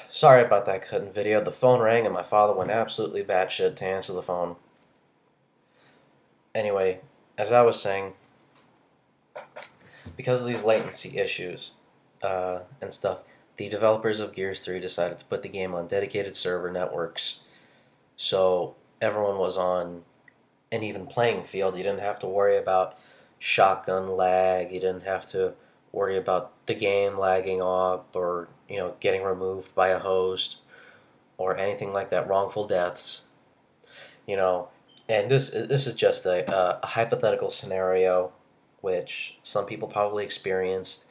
Sorry about that cutting video. The phone rang and my father went absolutely batshit to answer the phone. Anyway, as I was saying, because of these latency issues and stuff, the developers of Gears 3 decided to put the game on dedicated server networks so everyone was on an even playing field. You didn't have to worry about shotgun lag, you didn't have to worry about the game lagging off or, getting removed by a host or anything like that, wrongful deaths, you know. And this is just a hypothetical scenario, which some people probably experienced.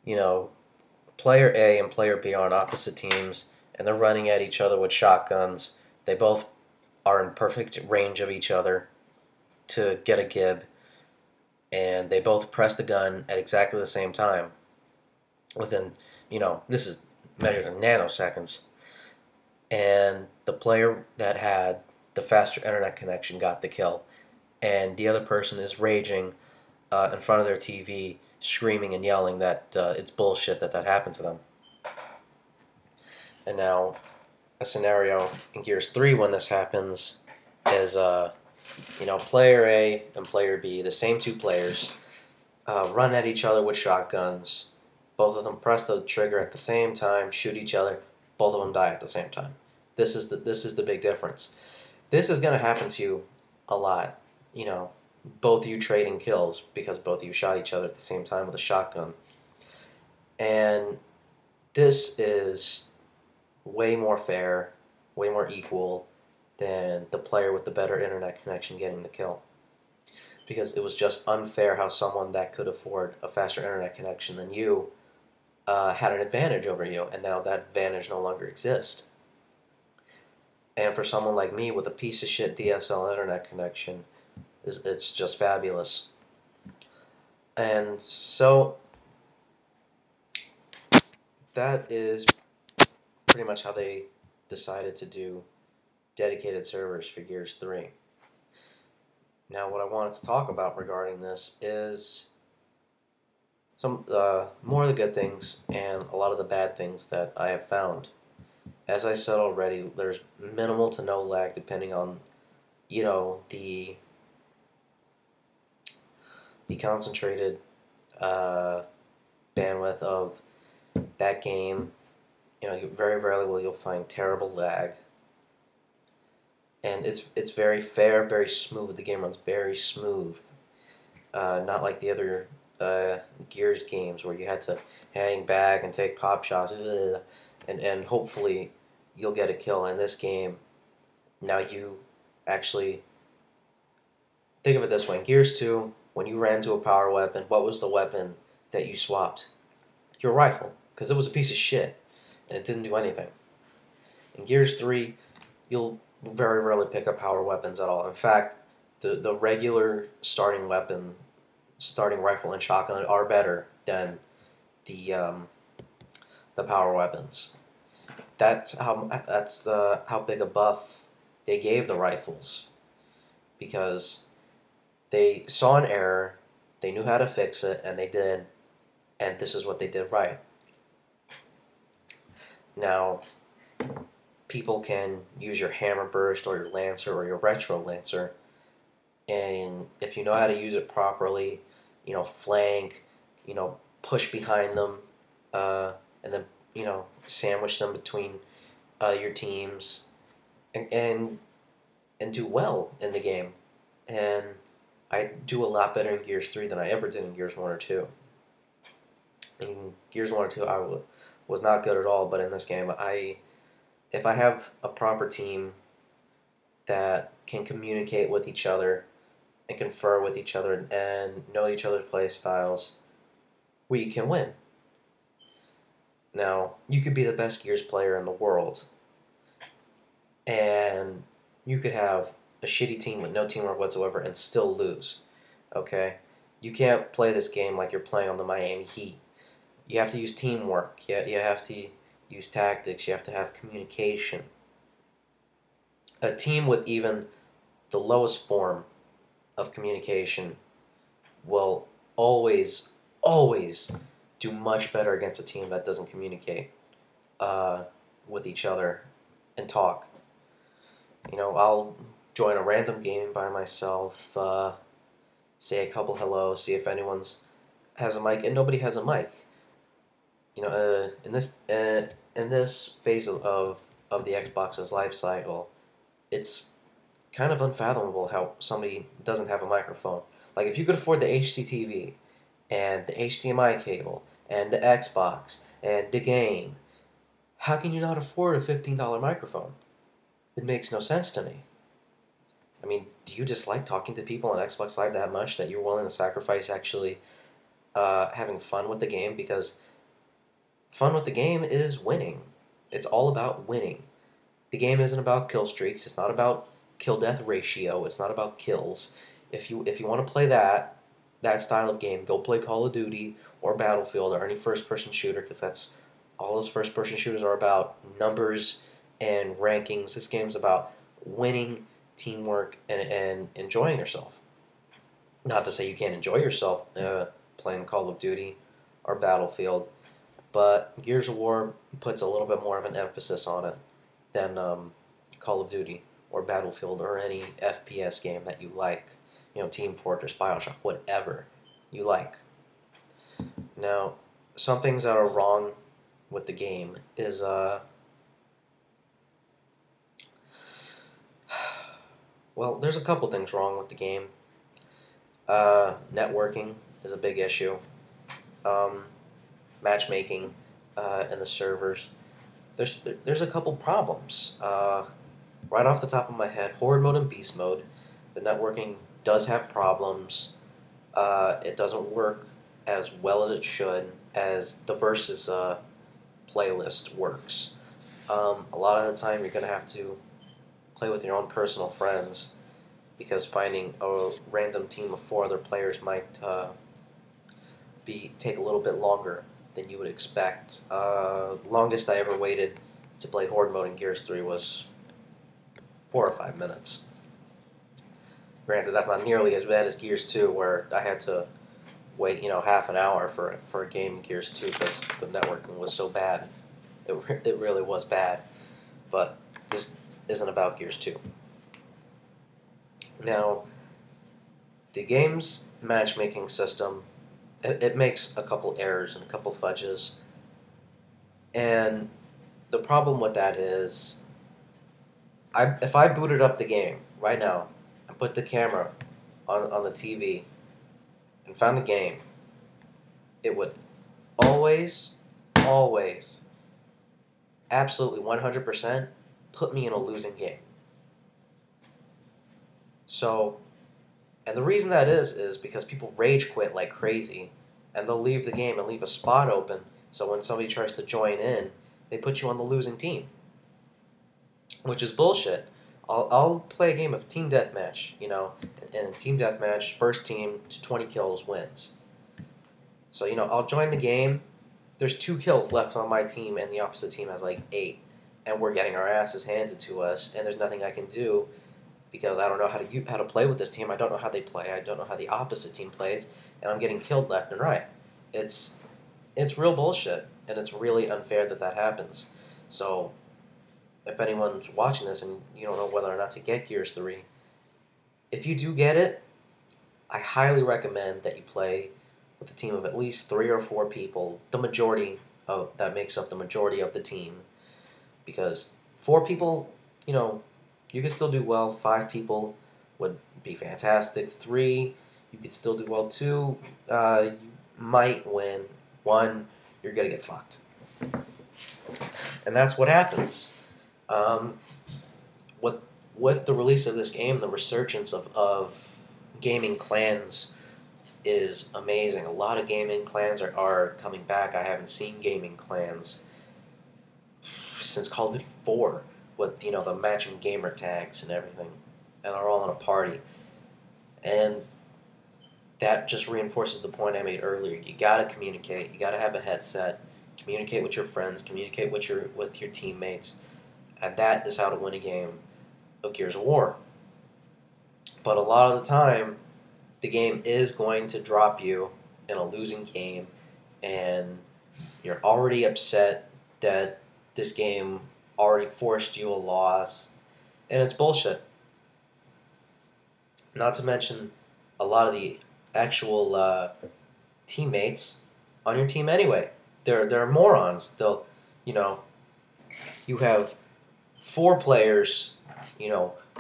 You know, player A and player B are on opposite teams, and they're running at each other with shotguns. They both are in perfect range of each other to get a gib, and they both press the gun at exactly the same time. Within, this is measured in nanoseconds. And the player that had the faster internet connection got the kill, and the other person is raging in front of their TV, screaming and yelling that it's bullshit that happened to them. And now, a scenario in Gears 3 when this happens is, player A and player B, the same two players, run at each other with shotguns. Both of them press the trigger at the same time, shoot each other. Both of them die at the same time. This is the big difference. This is gonna happen to you a lot. Both of you trading kills because both of you shot each other at the same time with a shotgun. And this is way more fair, way more equal than the player with the better internet connection getting the kill. Because it was just unfair how someone that could afford a faster internet connection than you had an advantage over you, and now that advantage no longer exists. And for someone like me with a piece of shit DSL internet connection, it's just fabulous. And so that is pretty much how they decided to do dedicated servers for Gears 3. Now, what I wanted to talk about regarding this is some more of the good things and a lot of the bad things that I have found. As I said already, there's minimal to no lag depending on, the concentrated uh, bandwidth of that game. Very rarely will you'll find terrible lag, and it's very fair, very smooth. The game runs very smooth, not like the other Gears games where you had to hang back and take pop shots, and hopefully you'll get a kill. In this game, now you actually think of it this way: in Gears 2, when you ran to a power weapon, what was the weapon that you swapped? Your rifle, because it was a piece of shit and it didn't do anything. In Gears 3, you'll very rarely pick up power weapons at all. In fact, the regular starting rifle and shotgun are better than the power weapons. How big a buff they gave the rifles, because they saw an error, they knew how to fix it, and they did, and this is what they did right. Now, people can use your hammer burst or your lancer or your retro lancer, and if you know how to use it properly, flank, push behind them, and then sandwich them between your teams, and do well in the game. And I do a lot better in Gears 3 than I ever did in Gears 1 or 2. In Gears 1 or 2, was not good at all, but in this game, if I have a proper team that can communicate with each other and confer with each other and know each other's play styles, we can win. Now, you could be the best Gears player in the world, and you could have a shitty team with no teamwork whatsoever and still lose. Okay? You can't play this game like you're playing on the Miami Heat. You have to use teamwork. You have to use tactics. You have to have communication. A team with even the lowest form of communication will always, always do much better against a team that doesn't communicate. uh, with each other and talk. I'll join a random game by myself, say a couple hello, see if anyone's has a mic, and nobody has a mic. In this phase of the Xbox's life cycle, it's kind of unfathomable how somebody doesn't have a microphone. Like if you could afford the HDTV and the HDMI cable and the Xbox and the game, how can you not afford a $15 microphone? It makes no sense to me. I mean, do you just like talking to people on Xbox Live that much that you're willing to sacrifice actually having fun with the game? Because fun with the game is winning. It's all about winning. The game isn't about kill streaks. It's not about kill death ratio. It's not about kills. If you want to play that style of game, go play Call of Duty or Battlefield or any first person shooter, because that's all those first person shooters are about numbers and rankings. This game's about winning, teamwork, and enjoying yourself. Not to say you can't enjoy yourself playing Call of Duty or Battlefield, but Gears of War puts a little bit more of an emphasis on it than Call of Duty or Battlefield or any FPS game that you like. Team Fortress, Bioshock, whatever you like. Now, some things that are wrong with the game is well, there's a couple things wrong with the game. Networking is a big issue. Um, Matchmaking and the servers. There's a couple problems. Right off the top of my head, Horde mode and Beast mode, the networking does have problems. It doesn't work as well as it should, as the Versus playlist works. A lot of the time, you're going to have to play with your own personal friends, because finding a random team of 4 other players might take a little bit longer than you would expect. Longest I ever waited to play Horde mode in Gears 3 was 4 or 5 minutes. Granted, that's not nearly as bad as Gears 2, where I had to wait, half an hour for a game in Gears 2 because the networking was so bad. It really was bad. But this isn't about Gears 2. Now, the game's matchmaking system, it makes a couple errors and a couple fudges. And the problem with that is, if I booted up the game right now and put the camera on the TV and found the game, it would always, absolutely 100% put me in a losing game. So, and the reason that is because people rage quit like crazy, and they'll leave the game and leave a spot open, so when somebody tries to join in, they put you on the losing team, which is bullshit. I'll play a game of team deathmatch, and in team deathmatch, first team to 20 kills wins. So, I'll join the game. There's 2 kills left on my team, and the opposite team has like 8, and we're getting our asses handed to us, and there's nothing I can do because I don't know how to play with this team. I don't know how they play. I don't know how the opposite team plays, and I'm getting killed left and right. It's real bullshit, and it's really unfair that happens. So, if anyone's watching this and you don't know whether or not to get Gears 3, if you do get it, I highly recommend that you play with a team of at least 3 or 4 people, the majority that makes up the majority of the team, because 4 people, you can still do well. 5 people would be fantastic. 3, you could still do well. 2, you might win. 1, you're gonna get fucked, and that's what happens. With the release of this game, the resurgence of gaming clans is amazing. A lot of gaming clans are coming back. I haven't seen gaming clans since Call of Duty 4, with the matching gamer tags and everything, and are all in a party. And that just reinforces the point I made earlier. You gotta communicate. You gotta have a headset. Communicate with your friends. Communicate with your teammates, and that is how to win a game of Gears of War. But a lot of the time, the game is going to drop you in a losing game, and you're already upset that this game already forced you a loss, and it's bullshit. Not to mention a lot of the actual teammates on your team anyway. They're morons. They'll, you know, you have four players,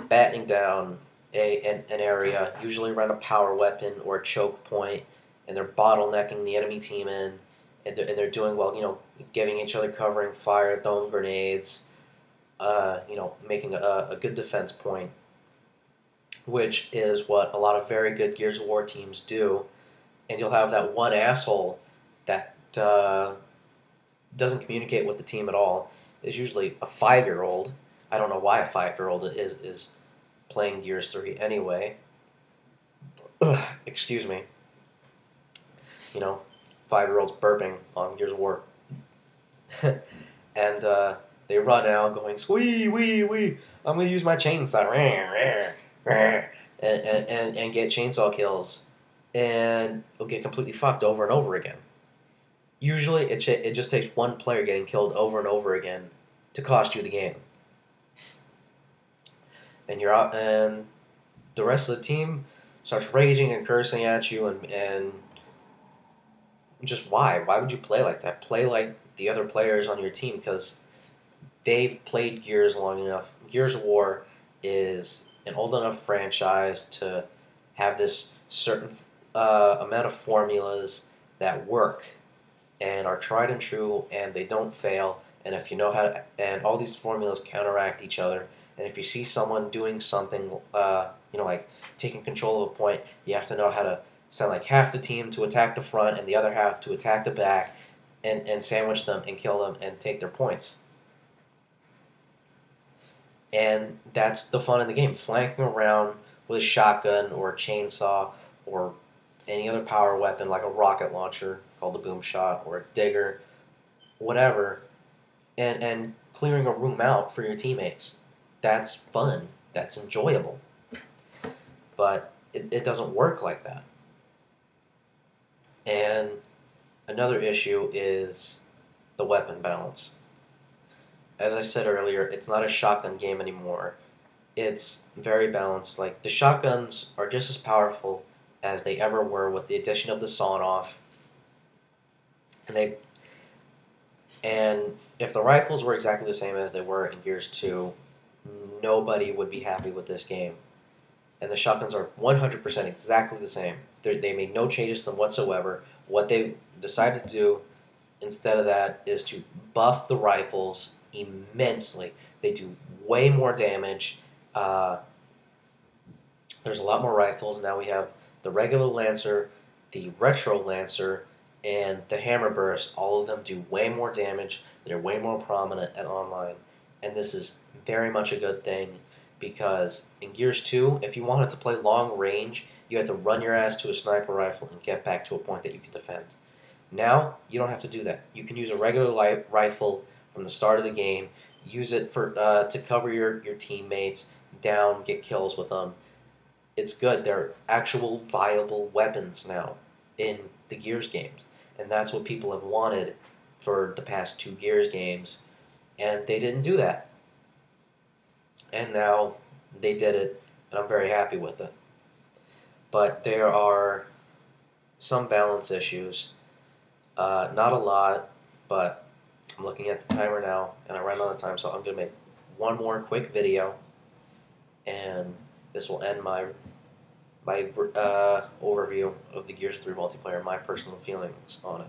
batting down an area, usually around a power weapon or a choke point, and they're bottlenecking the enemy team in, and they're doing well, giving each other covering fire, throwing grenades, making a good defense point, which is what a lot of very good Gears of War teams do. And you'll have that one asshole that doesn't communicate with the team at all. Is usually a 5-year-old. I don't know why a 5-year-old is playing Gears 3 anyway. Excuse me. 5-year-olds burping on Gears of War. And they run out going, "Wee, wee, wee, I'm going to use my chainsaw." And get chainsaw kills. And will get completely fucked over and over again. Usually, it just takes one player getting killed over and over again to cost you the game. And you're out, and the rest of the team starts raging and cursing at you, and just why? Why would you play like that? Play like the other players on your team, because they've played Gears long enough. Gears of War is an old enough franchise to have this certain amount of formulas that work and are tried and true, and they don't fail. And if you know how to, and all these formulas counteract each other. And if you see someone doing something, like taking control of a point, you have to know how to send like half the team to attack the front and the other half to attack the back, and sandwich them and kill them and take their points. And that's the fun in the game, flanking around with a shotgun or a chainsaw or any other power weapon like a rocket launcher called a boom shot or a digger, whatever, and clearing a room out for your teammates. That's fun. That's enjoyable. But it doesn't work like that. And another issue is the weapon balance. As I said earlier, it's not a shotgun game anymore. It's very balanced. Like, the shotguns are just as powerful as they ever were with the addition of the sawn-off. And if the rifles were exactly the same as they were in Gears 2, nobody would be happy with this game. And the shotguns are 100% exactly the same. They made no changes to them whatsoever. What they decided to do instead of that is to buff the rifles immensely. They do way more damage. There's a lot more rifles. Now we have the regular Lancer, the Retro Lancer, and the Hammer Burst. All of them do way more damage. They're way more prominent at online. And this is very much a good thing, because in Gears 2, if you wanted to play long range, you had to run your ass to a sniper rifle and get back to a point that you could defend. Now, you don't have to do that. You can use a regular rifle from the start of the game, use it for to cover your teammates down, get kills with them. It's good. They're actual viable weapons now in the Gears games. And that's what people have wanted for the past 2 Gears games. And they didn't do that. And now they did it, and I'm very happy with it. But there are some balance issues. Not a lot, but I'm looking at the timer now, and I ran out of time, so I'm going to make one more quick video, and this will end my overview of the Gears 3 multiplayer, my personal feelings on it.